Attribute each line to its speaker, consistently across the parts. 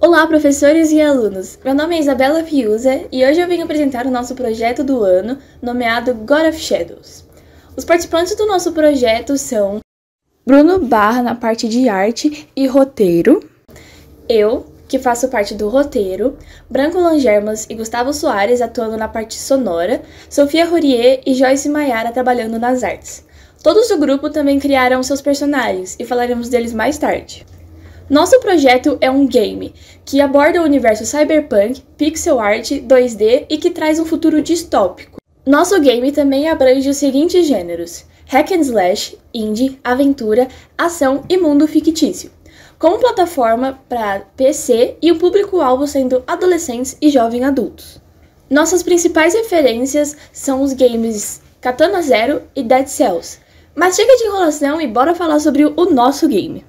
Speaker 1: Olá, professores e alunos! Meu nome é Isabela Fiuza e hoje eu vim apresentar o nosso projeto do ano, nomeado God of Shadows. Os participantes do nosso projeto são Bruno Barra na parte de arte e roteiro, eu, que faço parte do roteiro, Branco Langermas e Gustavo Soares atuando na parte sonora, Sofia Rorier e Joyce Maiara trabalhando nas artes. Todos do grupo também criaram seus personagens e falaremos deles mais tarde. Nosso projeto é um game que aborda o universo cyberpunk, pixel art, 2D e que traz um futuro distópico. Nosso game também abrange os seguintes gêneros: hack and slash, indie, aventura, ação e mundo fictício, como plataforma para PC e o público-alvo sendo adolescentes e jovens adultos. Nossas principais referências são os games Katana Zero e Dead Cells. Mas chega de enrolação e bora falar sobre o nosso game.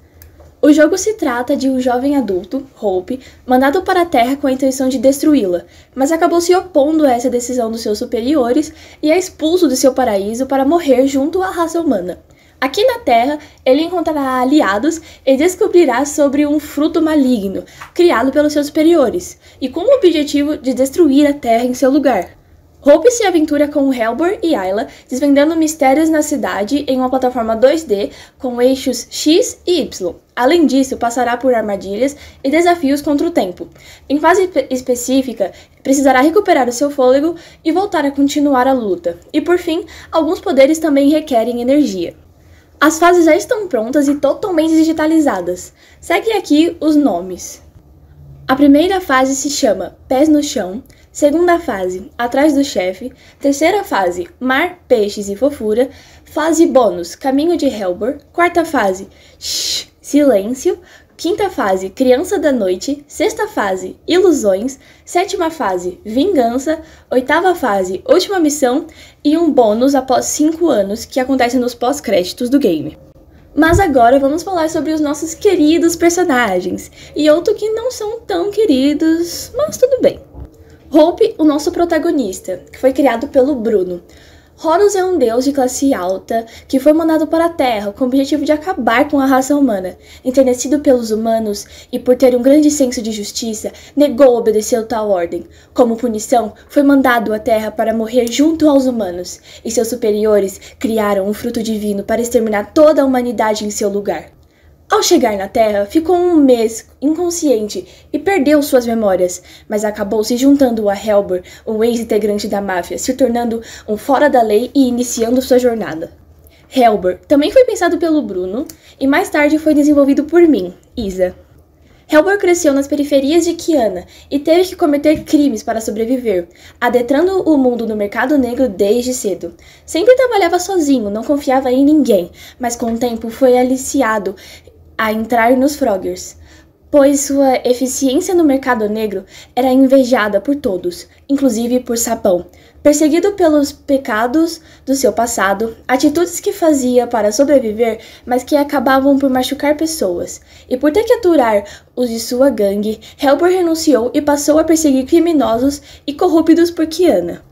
Speaker 1: O jogo se trata de um jovem adulto, Hope, mandado para a Terra com a intenção de destruí-la, mas acabou se opondo a essa decisão dos seus superiores e é expulso do seu paraíso para morrer junto à raça humana. Aqui na Terra, ele encontrará aliados e descobrirá sobre um fruto maligno, criado pelos seus superiores, e com o objetivo de destruir a Terra em seu lugar. Hope se aventura com Helbor e Ayla, desvendando mistérios na cidade em uma plataforma 2D com eixos X e Y. Além disso, passará por armadilhas e desafios contra o tempo. Em fase específica, precisará recuperar o seu fôlego e voltar a continuar a luta. E por fim, alguns poderes também requerem energia. As fases já estão prontas e totalmente digitalizadas. Seguem aqui os nomes. A primeira fase se chama Pés no Chão, segunda fase Atrás do Chefe, terceira fase Mar, Peixes e Fofura, fase bônus Caminho de Helbor, quarta fase Shhh, Silêncio, quinta fase Criança da Noite, sexta fase Ilusões, sétima fase Vingança, oitava fase Última Missão e um bônus após 5 anos que acontece nos pós-créditos do game. Mas agora vamos falar sobre os nossos queridos personagens, e outros que não são tão queridos, mas tudo bem. Hope, o nosso protagonista, que foi criado pelo Bruno. Horus é um deus de classe alta que foi mandado para a Terra com o objetivo de acabar com a raça humana. Enternecido pelos humanos e por ter um grande senso de justiça, negou obedecer tal ordem. Como punição, foi mandado à Terra para morrer junto aos humanos, e seus superiores criaram um fruto divino para exterminar toda a humanidade em seu lugar. Ao chegar na Terra, ficou um mês inconsciente e perdeu suas memórias, mas acabou se juntando a Helbor, um ex-integrante da máfia, se tornando um fora da lei e iniciando sua jornada. Helbor também foi pensado pelo Bruno e mais tarde foi desenvolvido por mim, Isa. Helbor cresceu nas periferias de Kiana e teve que cometer crimes para sobreviver, adentrando o mundo no mercado negro desde cedo. Sempre trabalhava sozinho, não confiava em ninguém, mas com o tempo foi aliciado a entrar nos Froggers, pois sua eficiência no mercado negro era invejada por todos, inclusive por Sapão. Perseguido pelos pecados do seu passado, atitudes que fazia para sobreviver, mas que acabavam por machucar pessoas, e por ter que aturar os de sua gangue, Helbor renunciou e passou a perseguir criminosos e corruptos por Kiana.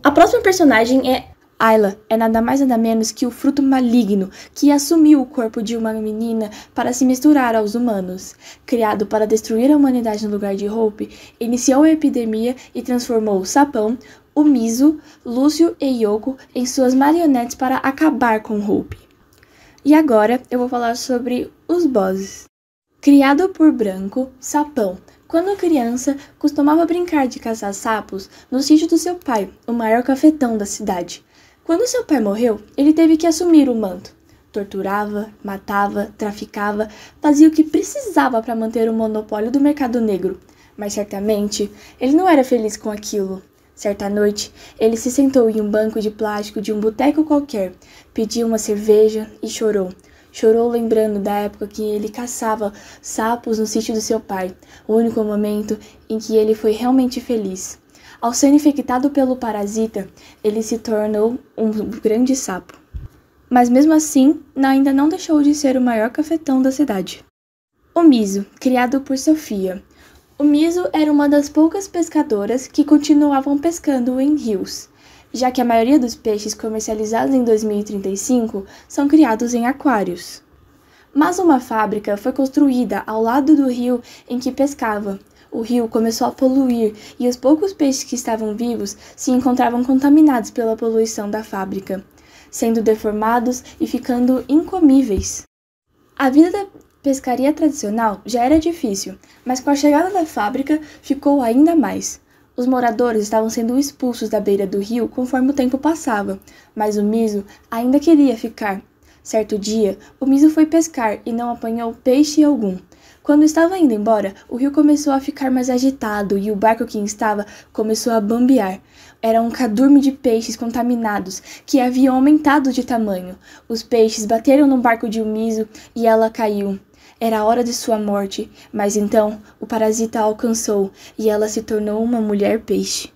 Speaker 1: A próxima personagem é Ayla, é nada mais nada menos que o fruto maligno que assumiu o corpo de uma menina para se misturar aos humanos. Criado para destruir a humanidade no lugar de Hope, iniciou a epidemia e transformou Sapão, o Miso, Lúcio e Yoko em suas marionetes para acabar com Hope. E agora eu vou falar sobre os bosses. Criado por Branco, Sapão, quando criança, costumava brincar de caçar sapos no sítio do seu pai, o maior cafetão da cidade. Quando seu pai morreu, ele teve que assumir o manto. Torturava, matava, traficava, fazia o que precisava para manter o monopólio do mercado negro. Mas certamente, ele não era feliz com aquilo. Certa noite, ele se sentou em um banco de plástico de um boteco qualquer, pediu uma cerveja e chorou. Chorou lembrando da época que ele caçava sapos no sítio do seu pai, o único momento em que ele foi realmente feliz. Ao ser infectado pelo parasita, ele se tornou um grande sapo. Mas mesmo assim, ainda não deixou de ser o maior cafetão da cidade. O Miso, criado por Sofia. O Miso era uma das poucas pescadoras que continuavam pescando em rios, já que a maioria dos peixes comercializados em 2035 são criados em aquários. Mas uma fábrica foi construída ao lado do rio em que pescava. O rio começou a poluir e os poucos peixes que estavam vivos se encontravam contaminados pela poluição da fábrica, sendo deformados e ficando incomíveis. A vida da pescaria tradicional já era difícil, mas com a chegada da fábrica ficou ainda mais. Os moradores estavam sendo expulsos da beira do rio conforme o tempo passava, mas o Miso ainda queria ficar. Certo dia, o Miso foi pescar e não apanhou peixe algum. Quando estava indo embora, o rio começou a ficar mais agitado e o barco que estava começou a bambear. Era um cadurme de peixes contaminados que haviam aumentado de tamanho. Os peixes bateram no barco de Miso e ela caiu. Era a hora de sua morte, mas então o parasita a alcançou e ela se tornou uma mulher-peixe.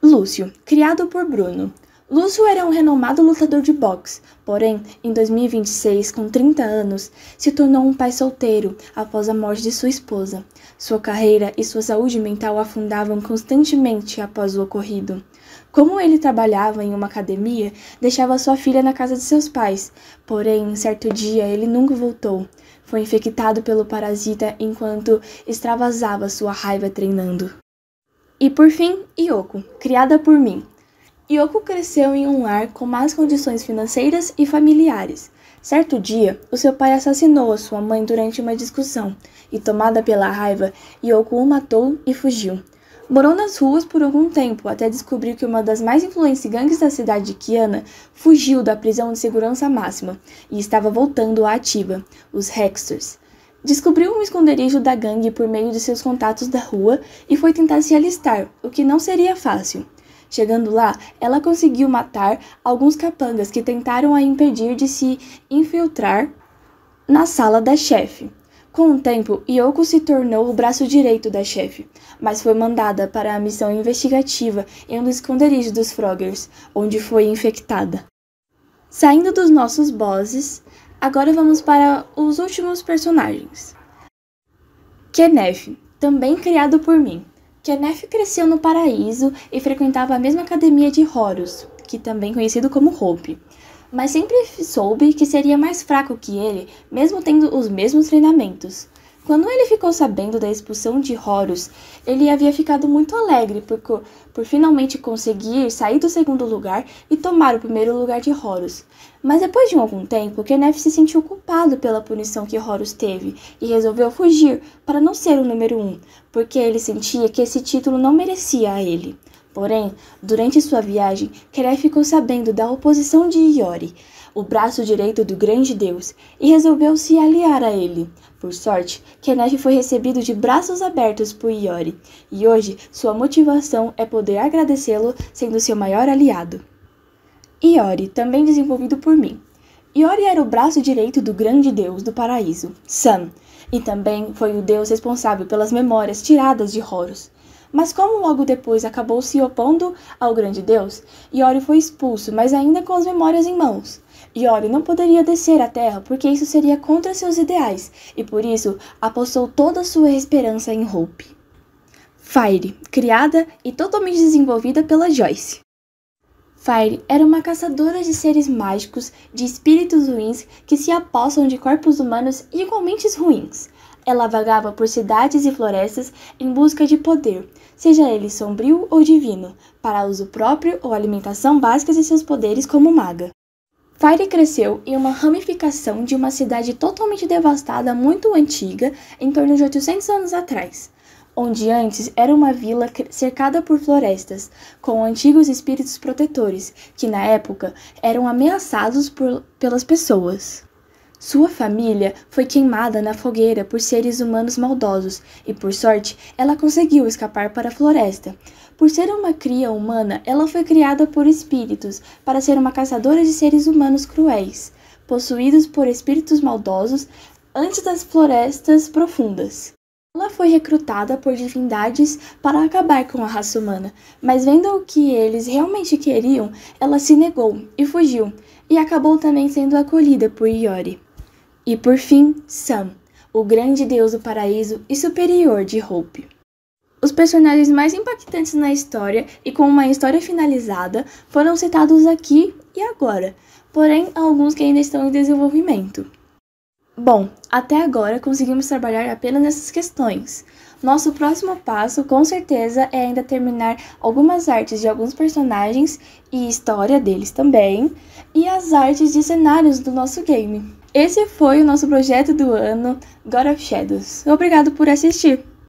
Speaker 1: Lúcio, criado por Bruno. Lúcio era um renomado lutador de boxe, porém, em 2026, com 30 anos, se tornou um pai solteiro após a morte de sua esposa. Sua carreira e sua saúde mental afundavam constantemente após o ocorrido. Como ele trabalhava em uma academia, deixava sua filha na casa de seus pais, porém, em certo dia, ele nunca voltou. Foi infectado pelo parasita enquanto extravasava sua raiva treinando. E por fim, Yoko, criada por mim. Yoko cresceu em um lar com más condições financeiras e familiares. Certo dia, o seu pai assassinou a sua mãe durante uma discussão, e tomada pela raiva, Yoko o matou e fugiu. Morou nas ruas por algum tempo, até descobrir que uma das mais influentes gangues da cidade de Kiana fugiu da prisão de segurança máxima, e estava voltando à ativa, os Hexters. Descobriu um esconderijo da gangue por meio de seus contatos da rua e foi tentar se alistar, o que não seria fácil. Chegando lá, ela conseguiu matar alguns capangas que tentaram a impedir de se infiltrar na sala da chefe. Com o tempo, Yoko se tornou o braço direito da chefe, mas foi mandada para a missão investigativa em um dos esconderijos dos Froggers, onde foi infectada. Saindo dos nossos bosses, agora vamos para os últimos personagens. Kenneth, também criado por mim. Kenneth cresceu no paraíso e frequentava a mesma academia de Horus, que também conhecido como Hope, mas sempre soube que seria mais fraco que ele, mesmo tendo os mesmos treinamentos. Quando ele ficou sabendo da expulsão de Horus, ele havia ficado muito alegre por finalmente conseguir sair do segundo lugar e tomar o primeiro lugar de Horus. Mas depois de algum tempo, Kenneth se sentiu culpado pela punição que Horus teve e resolveu fugir para não ser o número 1, porque ele sentia que esse título não merecia a ele. Porém, durante sua viagem, Kenneth ficou sabendo da oposição de Iori, o braço direito do grande deus, e resolveu se aliar a ele. Por sorte, Kenneth foi recebido de braços abertos por Iori, e hoje sua motivação é poder agradecê-lo sendo seu maior aliado. Iori, também desenvolvido por mim. Iori era o braço direito do grande deus do paraíso, Sun, e também foi o deus responsável pelas memórias tiradas de Horus. Mas como logo depois acabou se opondo ao grande deus, Iori foi expulso, mas ainda com as memórias em mãos. Iori não poderia descer à terra porque isso seria contra seus ideais, e por isso apostou toda a sua esperança em Hope. Fire, criada e totalmente desenvolvida pela Joyce. Fire era uma caçadora de seres mágicos, de espíritos ruins que se apossam de corpos humanos igualmente ruins. Ela vagava por cidades e florestas em busca de poder, seja ele sombrio ou divino, para uso próprio ou alimentação básica de seus poderes como maga. Fire cresceu em uma ramificação de uma cidade totalmente devastada muito antiga, em torno de 800 anos atrás, onde antes era uma vila cercada por florestas, com antigos espíritos protetores, que na época eram ameaçados pelas pessoas. Sua família foi queimada na fogueira por seres humanos maldosos e, por sorte, ela conseguiu escapar para a floresta. Por ser uma cria humana, ela foi criada por espíritos para ser uma caçadora de seres humanos cruéis, possuídos por espíritos maldosos antes das florestas profundas. Ela foi recrutada por divindades para acabar com a raça humana, mas vendo o que eles realmente queriam, ela se negou e fugiu, e acabou também sendo acolhida por Iori. E por fim, Sam, o grande deus do paraíso e superior de Hope. Os personagens mais impactantes na história e com uma história finalizada foram citados aqui e agora, porém há alguns que ainda estão em desenvolvimento. Bom, até agora conseguimos trabalhar apenas nessas questões. Nosso próximo passo, com certeza, é ainda terminar algumas artes de alguns personagens e história deles também, e as artes de cenários do nosso game. Esse foi o nosso projeto do ano, God of Shadows. Obrigado por assistir!